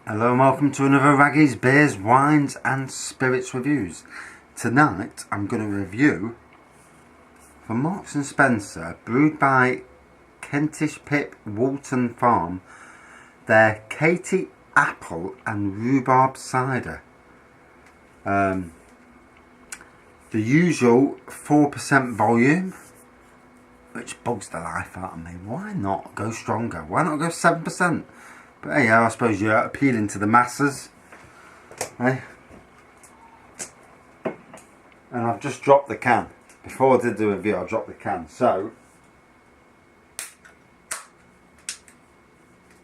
Hello and welcome to another Raggy's Beers, Wines and Spirits reviews. Tonight I'm going to review from Marks & Spencer, brewed by Kentish Pip Woolton Farm, their Katy apple and rhubarb cider. The usual 4% volume, which bugs the life out of me. Why not go stronger? Why not go 7%? But hey, I suppose you're appealing to the masses, eh? And I've just dropped the can. Before I did the review, I dropped the can. So,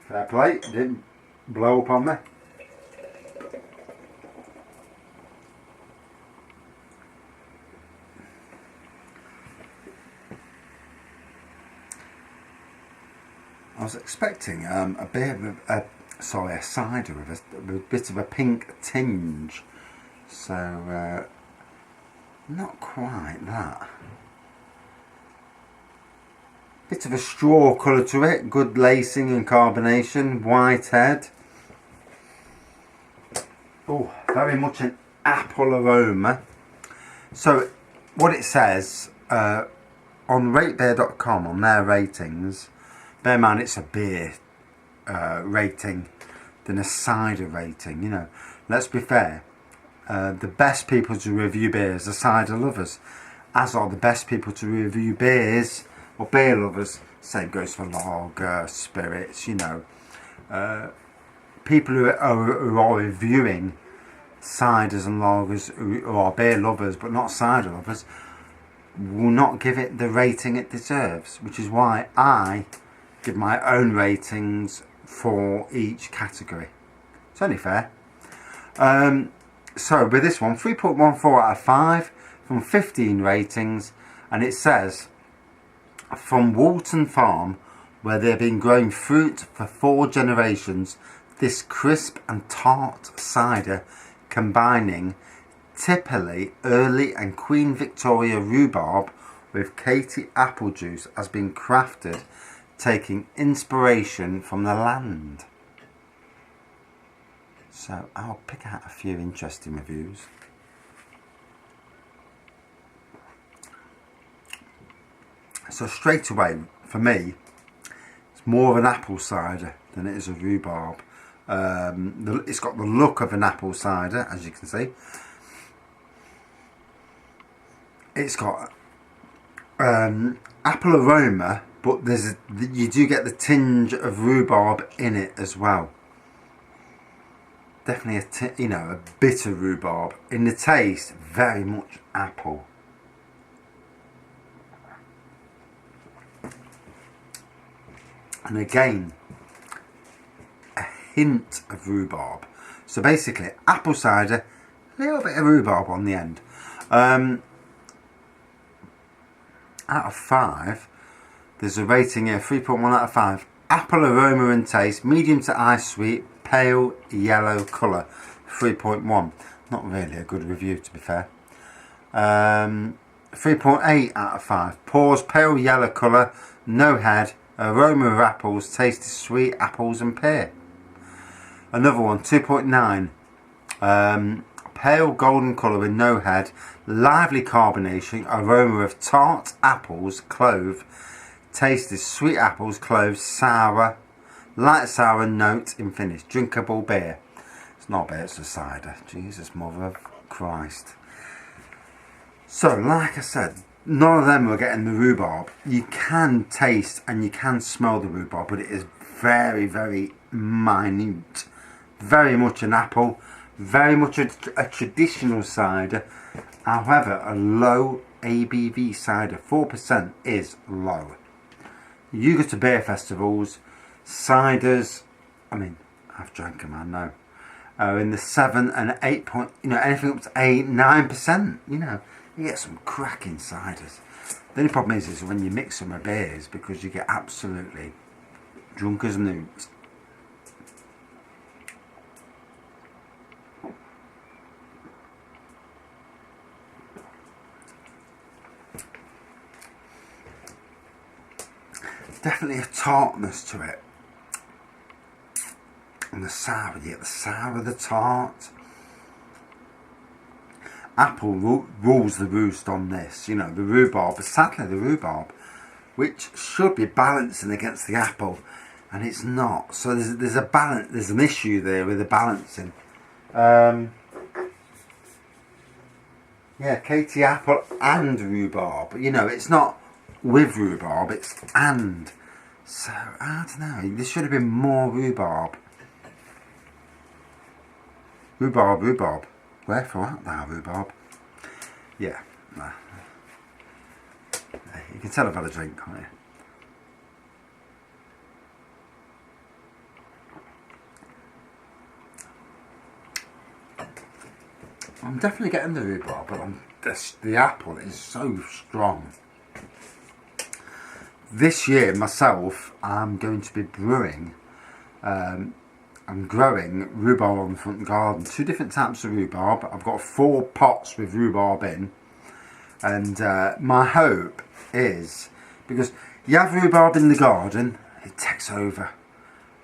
fair play, it didn't blow up on me. I was expecting a bit of a cider with a bit of a pink tinge, so not quite that. Bit of a straw colour to it, good lacing and carbonation, white head. Oh, very much an apple aroma. So what it says on ratebeer.com, on their ratings, bear in mind it's a beer rating than a cider rating, you know. Let's be fair, the best people to review beers are cider lovers, as are the best people to review beers or beer lovers. Same goes for lager, spirits, you know. People who are reviewing ciders and lagers, who are beer lovers but not cider lovers, will not give it the rating it deserves, which is why I give my own ratings for each category. It's only fair. So with this one, 3.14 out of 5 from 15 ratings, and it says, from Woolton Farm, where they've been growing fruit for 4 generations, this crisp and tart cider, combining typically early and Queen Victoria rhubarb with Katy apple juice, has been crafted taking inspiration from the land. So I'll pick out a few interesting reviews. So straight away, for me, it's more of an apple cider than it is a rhubarb. It's got the look of an apple cider, as you can see. It's got apple aroma, but you do get the tinge of rhubarb in it as well. Definitely a bitter rhubarb. In the taste, very much apple. And again, a hint of rhubarb. So basically, apple cider, a little bit of rhubarb on the end. Out of 5, there's a rating here, 3.1 out of 5. Apple aroma and taste, medium to ice sweet, pale yellow colour, 3.1. Not really a good review, to be fair. 3.8 out of 5. Pores, pale yellow colour, no head, aroma of apples, taste is sweet, apples and pear. Another one, 2.9. Pale golden colour with no head, lively carbonation, aroma of tart apples, clove, taste is sweet apples, cloves, sour, light sour note in finish, drinkable beer. It's not beer, it's a cider. Jesus, mother of Christ. So, like I said, none of them are getting the rhubarb. You can taste and you can smell the rhubarb, but it is very, very minute. Very much an apple. Very much a traditional cider. However, a low ABV cider. 4% is low. You go to beer festivals, ciders, I mean, I've drank them, I know, are in the 7 and 8 point, anything up to 8, 9%, you get some cracking ciders. The only problem is when you mix them with beers, because you get absolutely drunk as newts. Definitely a tartness to it. And the sour, you get the sour, the tart. Apple rules the roost on this, you know, the rhubarb, but sadly the rhubarb, which should be balancing against the apple, and it's not. So there's a balance, there's an issue there with the balancing. Yeah, Katy apple and rhubarb, you know, it's not with rhubarb, it's and. So, I don't know, there should have been more rhubarb. Rhubarb. Wherefore art thou, rhubarb? Yeah, nah. You can tell I've had a drink, can't you? I'm definitely getting the rhubarb, but the apple is so strong. This year, myself, I'm going to be brewing. I'm growing rhubarb on the front garden. 2 different types of rhubarb. I've got 4 pots with rhubarb in. And my hope is, because you have rhubarb in the garden, it takes over.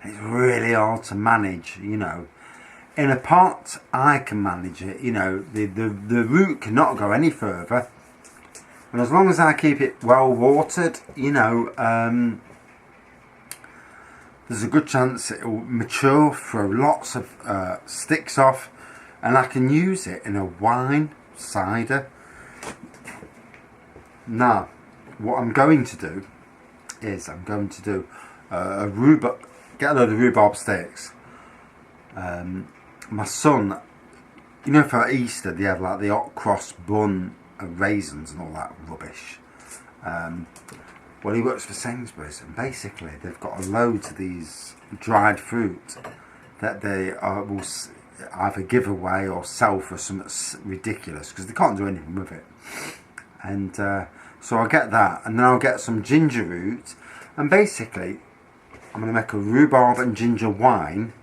It's really hard to manage, you know. In a pot, I can manage it, you know. The root cannot go any further. And as long as I keep it well watered, you know, there's a good chance it will mature, throw lots of sticks off, and I can use it in a wine, cider. Now, what I'm going to do is a rhubarb, get a load of rhubarb sticks. My son, you know, for Easter they have like the hot cross bun and raisins and all that rubbish. Well, he works for Sainsbury's, and basically they've got a load of these dried fruit that they will either give away or sell for something ridiculous, because they can't do anything with it. And so I'll get that, and then I'll get some ginger root, and basically I'm going to make a rhubarb and ginger wine,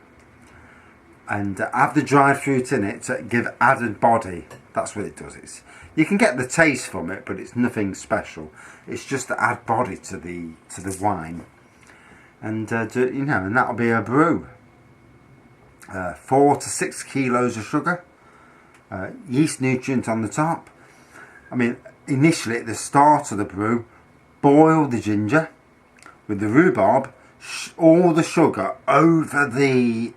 and have the dried fruit in it to give added body. That's what it does. You can get the taste from it, but it's nothing special. It's just to add body to the wine, and you know, and that'll be a brew. 4 to 6 kilos of sugar, yeast nutrient on the top. I mean, initially at the start of the brew, boil the ginger with the rhubarb, all the sugar over the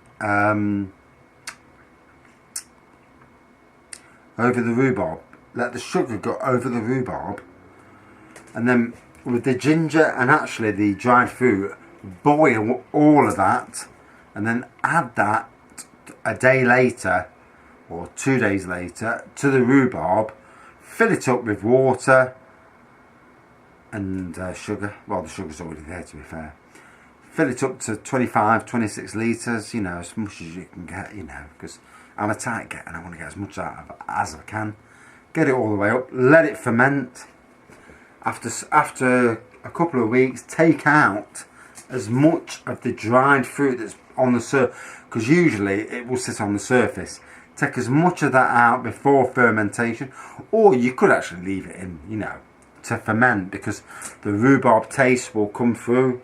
rhubarb. Let the sugar go over the rhubarb, and then with the ginger and actually the dried fruit, boil all of that, and then add that a day later or 2 days later to the rhubarb. Fill it up with water and sugar. Well, the sugar's already there, to be fair. Fill it up to 25, 26 litres, you know, as much as you can get, you know, because I'm a tight get and I want to get as much out of it as I can. Get it all the way up, let it ferment. After a couple of weeks, take out as much of the dried fruit that's on the surface, because usually it will sit on the surface. Take as much of that out before fermentation, or you could actually leave it in, you know, to ferment, because the rhubarb taste will come through,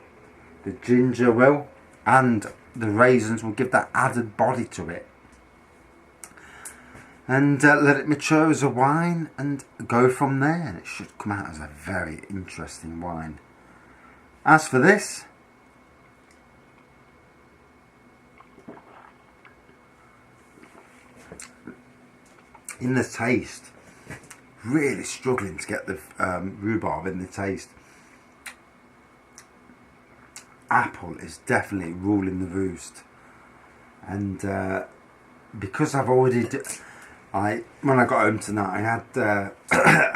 the ginger will, and the raisins will give that added body to it. And let it mature as a wine and go from there, and it should come out as a very interesting wine. As for this, in the taste, really struggling to get the rhubarb in the taste. Apple is definitely ruling the roost, and because I've already when I got home tonight, I had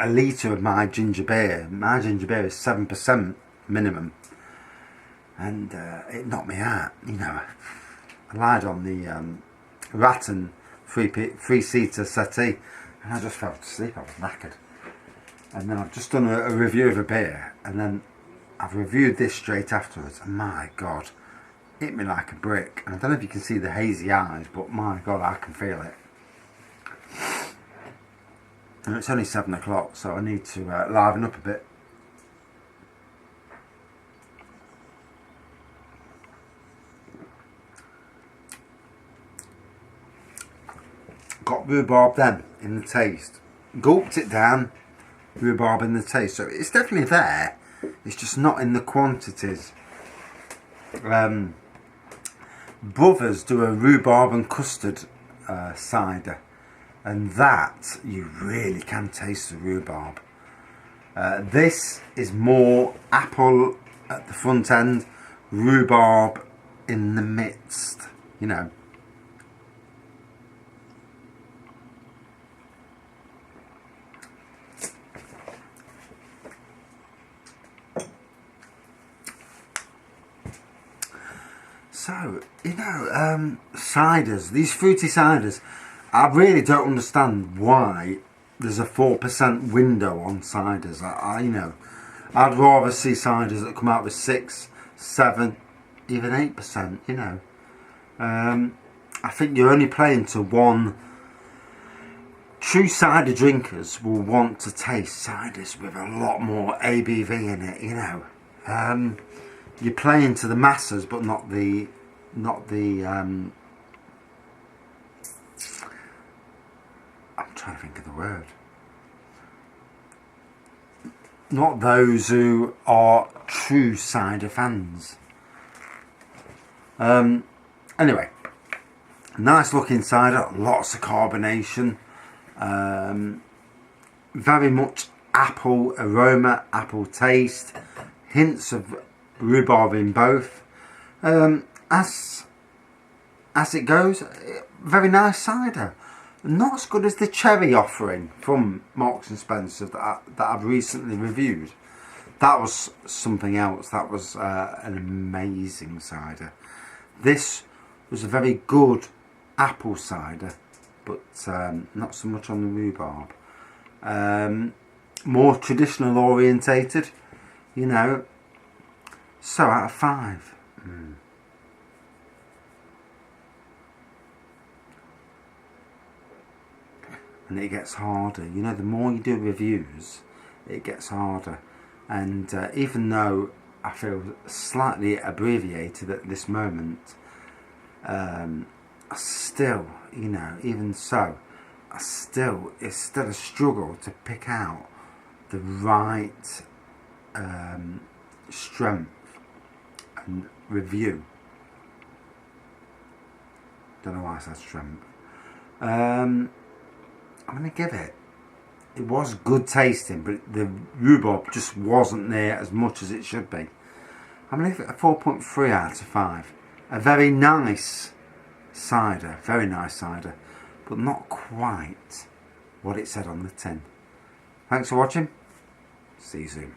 a litre of my ginger beer. My ginger beer is 7% minimum, and it knocked me out. You know, I lied on the rattan three-seater settee, and I just fell asleep. I was knackered. And then I've just done a review of a beer, and then I've reviewed this straight afterwards, and my God, it hit me like a brick. And I don't know if you can see the hazy eyes, but my God, I can feel it. And it's only 7 o'clock, so I need to liven up a bit. got rhubarb then in the taste. Gulped it down, rhubarb in the taste. So it's definitely there. It's just not in the quantities. Brothers do a rhubarb and custard cider, and that you really can taste the rhubarb. This is more apple at the front end, rhubarb in the midst, you know. So, you know, ciders, these fruity ciders, I really don't understand why there's a 4% window on ciders. You know, I'd rather see ciders that come out with 6, 7, even 8%, you know. I think you're only playing to one. True cider drinkers will want to taste ciders with a lot more ABV in it, you know. You're playing to the masses, but not the I'm trying to think of the word. Not those who are true cider fans. Anyway, nice looking cider, lots of carbonation, very much apple aroma, apple taste, hints of rhubarb in both. As it goes, very nice cider. Not as good as the cherry offering from Marks and Spencer that I've recently reviewed. That was something else. That was an amazing cider. This was a very good apple cider, but not so much on the rhubarb. More traditional orientated, you know. So out of 5. And it gets harder. You know, the more you do reviews, it gets harder. And even though I feel slightly abbreviated at this moment, I still, you know, even so, it's still a struggle to pick out the right strength and review. Don't know why I said strength. I'm going to give it. It was good tasting, but the rhubarb just wasn't there as much as it should be. I'm going to give it a 4.3 out of 5. A very nice cider, but not quite what it said on the tin. Thanks for watching. See you soon.